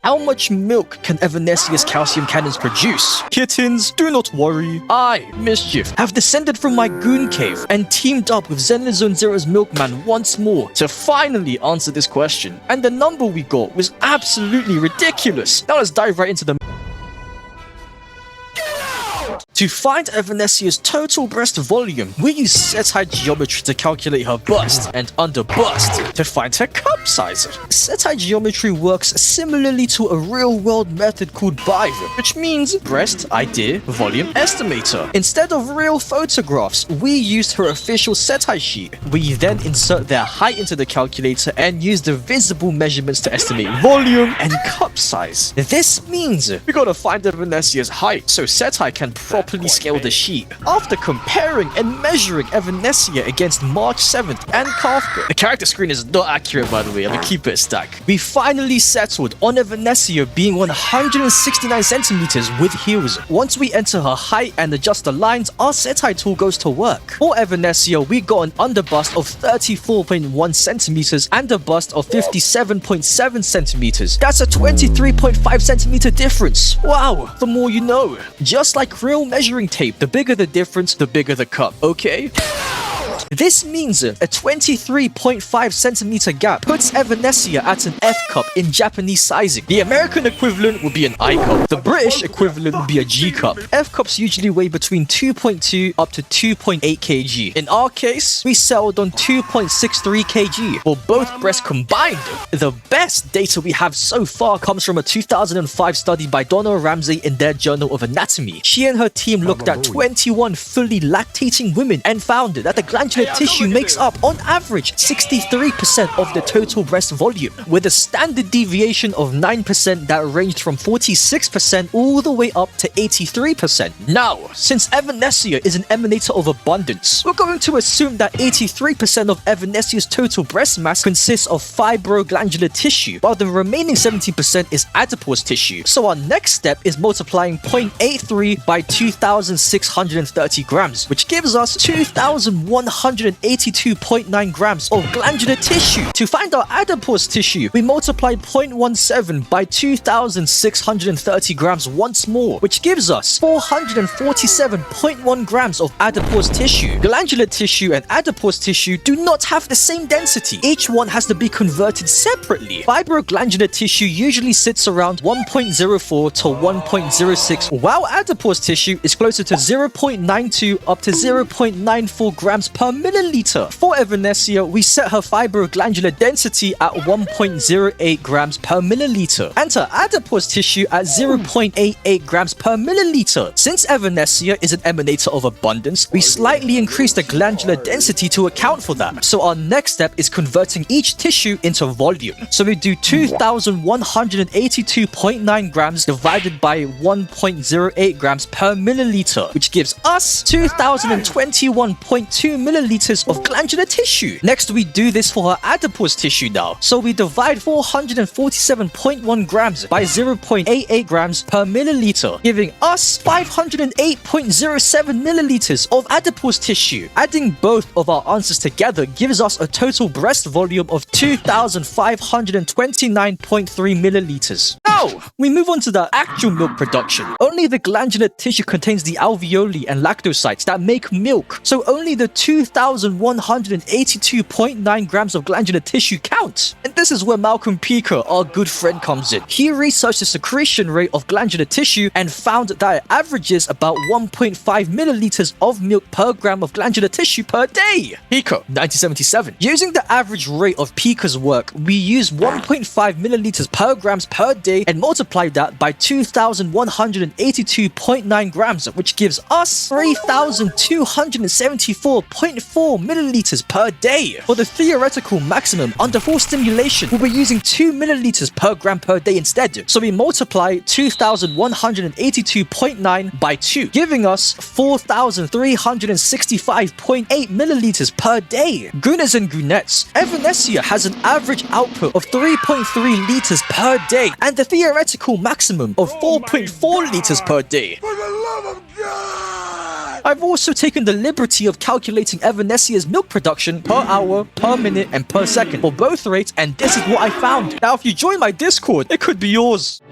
How much milk can Evanescia's calcium cannons produce? Kittens, do not worry. I, Mischief, have descended from my goon cave and teamed up with Zenless Zone Zero's milkman once more to finally answer this question. And the number we got was absolutely ridiculous. Now let's dive right into the... To find Evanescia's total breast volume, we use set height geometry to calculate her bust, and under bust to find her cup size. Set height geometry works similarly to a real-world method called BIVE, which means breast idea volume estimator. Instead of real photographs, we used her official set height sheet. We then insert their height into the calculator and use the visible measurements to estimate volume and cup size. This means we gotta find Evanescia's height so set height can properly scale the sheet. After comparing and measuring Evanescia against March 7th and Kafka, the character screen is not accurate by the way, I'm gonna keep it a stack. We finally settled on Evanescia being 169 centimeters with heels. Once we enter her height and adjust the lines, our set height tool goes to work. For Evanescia, we got an underbust of 34.1 centimeters and a bust of 57.7 centimeters. That's a 23.5 centimeter difference. Wow, the more you know. Just like real measuring tape, the bigger the difference, the bigger the cup, okay? This means a 23.5 centimeter gap puts Evanescia at an F cup in Japanese sizing. The American equivalent would be an I cup. The British equivalent would be a G cup. F cups usually weigh between 2.2 up to 2.8 kg. In our case, we settled on 2.63 kg for both breasts combined. The best data we have so far comes from a 2005 study by Donna Ramsey in their Journal of Anatomy. She and her team looked at 21 fully lactating women and found that the glandular tissue makes up, on average, 63% of the total breast volume, with a standard deviation of 9% that ranged from 46% all the way up to 83%. Now, since Evanescia is an emanator of abundance, we're going to assume that 83% of Evanescia's total breast mass consists of fibroglandular tissue, while the remaining 17% is adipose tissue. So our next step is multiplying 0.83 by 2,630 grams, which gives us 2,182.9 grams of glandular tissue. To find our adipose tissue, we multiply 0.17 by 2,630 grams once more, which gives us 447.1 grams of adipose tissue. Glandular tissue and adipose tissue do not have the same density. Each one has to be converted separately. Fibroglandular tissue usually sits around 1.04 to 1.06, while adipose tissue is closer to 0.92 up to 0.94 grams per milliliter. For Evanescia, we set her fibroglandular density at 1.08 grams per milliliter and her adipose tissue at 0.88 grams per milliliter. Since Evanescia is an emanator of abundance, we slightly increase the glandular density to account for that. So our next step is converting each tissue into volume. So we do 2,182.9 grams divided by 1.08 grams per milliliter, which gives us 2,021.2 milliliters of glandular tissue. Next, we do this for her adipose tissue now. So we divide 447.1 grams by 0.88 grams per milliliter, giving us 508.07 milliliters of adipose tissue. Adding both of our answers together gives us a total breast volume of 2,529.3 milliliters. Now, we move on to the actual milk production. Only the glandular tissue contains the alveoli and lactocytes that make milk, so only the 2,182.9 grams of glandular tissue count. And this is where Malcolm Pica, our good friend, comes in. He researched the secretion rate of glandular tissue and found that it averages about 1.5 milliliters of milk per gram of glandular tissue per day. Pica, 1977. Using the average rate of Pica's work, we use 1.5 milliliters per grams per day and multiply that by 2,182.9 grams, which gives us 3,274.4 milliliters per day. For the theoretical maximum under full stimulation, we'll be using 2 milliliters per gram per day instead. So we multiply 2,182.9 by 2, giving us 4,365.8 milliliters per day. Gooners and goonettes, Evanescia has an average output of 3.3 liters per day and the theoretical maximum of 4.4 liters per day. For the love of God! I've also taken the liberty of calculating Evanescia's milk production per hour, per minute, and per second for both rates, and this is what I found. Now, if you join my Discord, it could be yours.